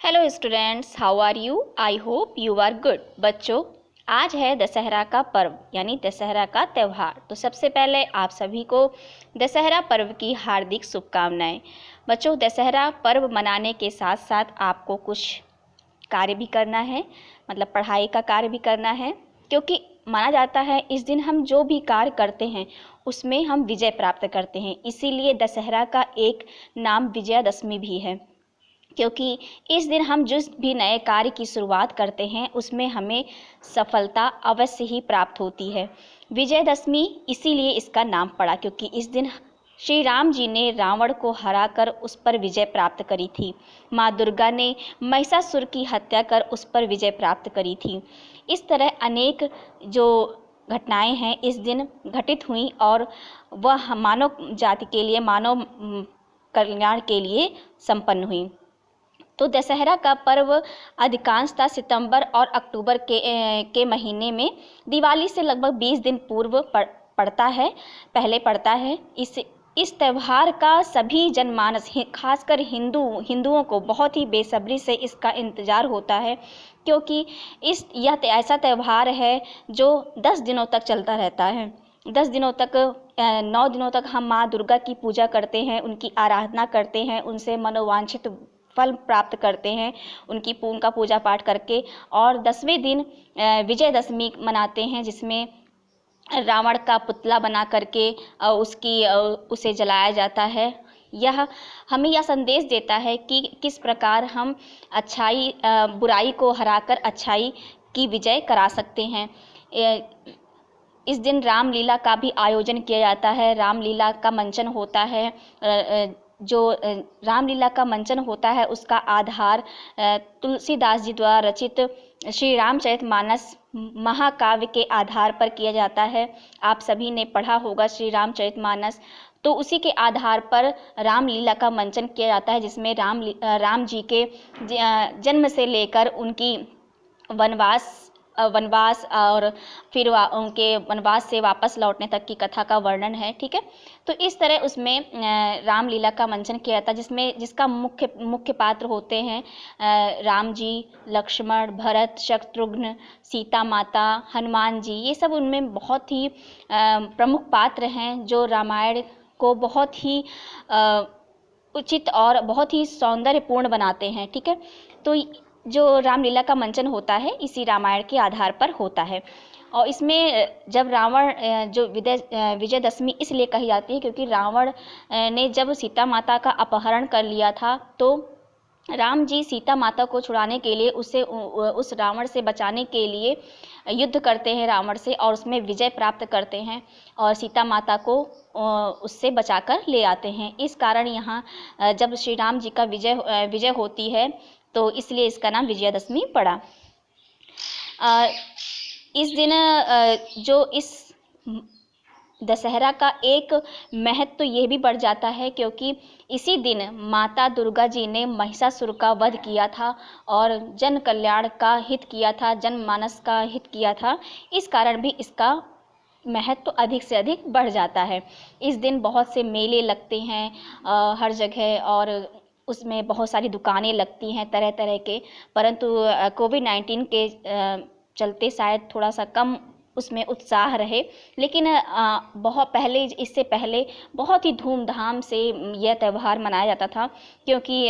Hello students, how are you? I hope you are good. बच्चों, आज है दशहरा का पर्व यानी दशहरा का त्यौहार। तो सबसे पहले आप सभी को दशहरा पर्व की हार्दिक शुभकामनाएं। बच्चों, दशहरा पर्व मनाने के साथ साथ आपको कुछ कार्य भी करना है, मतलब पढ़ाई का कार्य भी करना है, क्योंकि माना जाता है इस दिन हम जो भी कार्य करते हैं उसमें हम विजय प्राप्त करते हैं। इसीलिए दशहरा का एक नाम विजयादशमी भी है, क्योंकि इस दिन हम जिस भी नए कार्य की शुरुआत करते हैं उसमें हमें सफलता अवश्य ही प्राप्त होती है। विजयदशमी इसीलिए इसका नाम पड़ा, क्योंकि इस दिन श्री राम जी ने रावण को हराकर उस पर विजय प्राप्त करी थी। माँ दुर्गा ने महिषासुर की हत्या कर उस पर विजय प्राप्त करी थी। इस तरह अनेक जो घटनाएं हैं इस दिन घटित हुई और वह मानव जाति के लिए, मानव कल्याण के लिए संपन्न हुई। तो दशहरा का पर्व अधिकांशतः सितंबर और अक्टूबर के महीने में दिवाली से लगभग 20 दिन पूर्व पहले पड़ता है। इस त्यौहार का सभी जनमानस, खासकर हिंदुओं को बहुत ही बेसब्री से इसका इंतज़ार होता है, क्योंकि यह ऐसा त्यौहार है जो 10 दिनों तक चलता रहता है। 10 दिनों तक 9 दिनों तक हम माँ दुर्गा की पूजा करते हैं, उनकी आराधना करते हैं, उनसे मनोवांछित फल प्राप्त करते हैं उनका पूजा पाठ करके। और 10वें दिन विजयदशमी मनाते हैं, जिसमें रावण का पुतला बना करके उसे जलाया जाता है। यह हमें यह संदेश देता है कि किस प्रकार हम बुराई को हराकर अच्छाई की विजय करा सकते हैं। इस दिन रामलीला का भी आयोजन किया जाता है। रामलीला का मंचन होता है। जो रामलीला का मंचन होता है उसका आधार तुलसीदास जी द्वारा रचित श्री रामचरितमानस महाकाव्य के आधार पर किया जाता है। आप सभी ने पढ़ा होगा श्री रामचरितमानस, तो उसी के आधार पर रामलीला का मंचन किया जाता है, जिसमें राम जी के जन्म से लेकर उनकी वनवास और फिर उनके वनवास से वापस लौटने तक की कथा का वर्णन है। ठीक है, तो इस तरह उसमें रामलीला का मंचन किया जाता है, जिसका मुख्य पात्र होते हैं राम जी, लक्ष्मण, भरत, शत्रुघ्न, सीता माता, हनुमान जी। ये सब उनमें बहुत ही प्रमुख पात्र हैं जो रामायण को बहुत ही उचित और बहुत ही सौंदर्यपूर्ण बनाते हैं। ठीक है, तो जो रामलीला का मंचन होता है इसी रामायण के आधार पर होता है। और इसमें जब रावण जो विजयदशमी इसलिए कही जाती है क्योंकि रावण ने जब सीता माता का अपहरण कर लिया था, तो राम जी सीता माता को छुड़ाने के लिए उस रावण से बचाने के लिए युद्ध करते हैं रावण से, और उसमें विजय प्राप्त करते हैं और सीता माता को उससे बचाकर ले आते हैं। इस कारण यहाँ जब श्री राम जी का विजय होती है तो इसलिए इसका नाम विजयादशमी पड़ा। इस दिन जो इस दशहरा का एक महत्व ये भी बढ़ जाता है, क्योंकि इसी दिन माता दुर्गा जी ने महिषासुर का वध किया था और जन कल्याण का हित किया था, जनमानस का हित किया था। इस कारण भी इसका महत्व अधिक से अधिक बढ़ जाता है। इस दिन बहुत से मेले लगते हैं हर जगह, और उसमें बहुत सारी दुकानें लगती हैं तरह तरह के, परंतु कोविड-19 के चलते शायद थोड़ा सा कम उसमें उत्साह रहे। लेकिन इससे पहले बहुत ही धूमधाम से यह त्यौहार मनाया जाता था, क्योंकि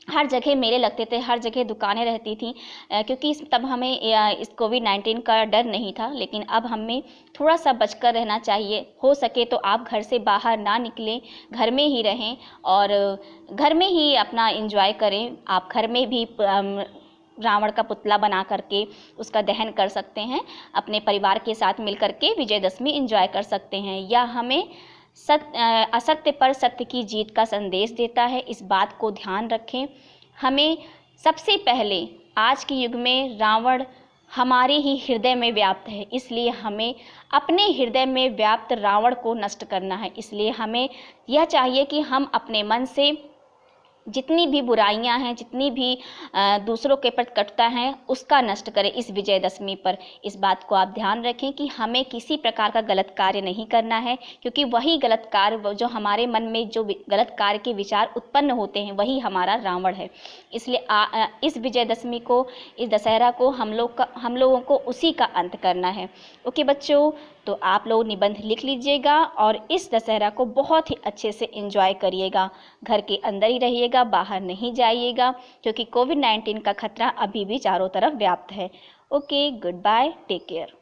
हर जगह मेले लगते थे, हर जगह दुकानें रहती थीं, क्योंकि तब हमें इस कोविड-19 का डर नहीं था। लेकिन अब हमें थोड़ा सा बचकर रहना चाहिए। हो सके तो आप घर से बाहर ना निकलें, घर में ही रहें और घर में ही अपना एंजॉय करें। आप घर में भी रावण का पुतला बना करके उसका दहन कर सकते हैं, अपने परिवार के साथ मिल करके विजयदशमी एंजॉय कर सकते हैं। यह हमें असत्य पर सत्य की जीत का संदेश देता है। इस बात को ध्यान रखें। हमें सबसे पहले आज के युग में रावण हमारे ही हृदय में व्याप्त है, इसलिए हमें अपने हृदय में व्याप्त रावण को नष्ट करना है। इसलिए हमें यह चाहिए कि हम अपने मन से जितनी भी बुराइयां हैं, जितनी भी दूसरों के प्रति कटुता है, उसका नष्ट करें इस विजयदशमी पर। इस बात को आप ध्यान रखें कि हमें किसी प्रकार का गलत कार्य नहीं करना है, क्योंकि वही गलत कार्य जो हमारे मन में जो गलत कार्य के विचार उत्पन्न होते हैं, वही हमारा रावण है। इसलिए इस विजयदशमी को, इस दशहरा को हम लोगों को उसी का अंत करना है। ओके बच्चों, तो आप लोग निबंध लिख लीजिएगा और इस दशहरा को बहुत ही अच्छे से एंजॉय करिएगा। घर के अंदर ही रहिएगा, बाहर नहीं जाइएगा, क्योंकि कोविड-19 का खतरा अभी भी चारों तरफ व्याप्त है। Okay, goodbye, take care.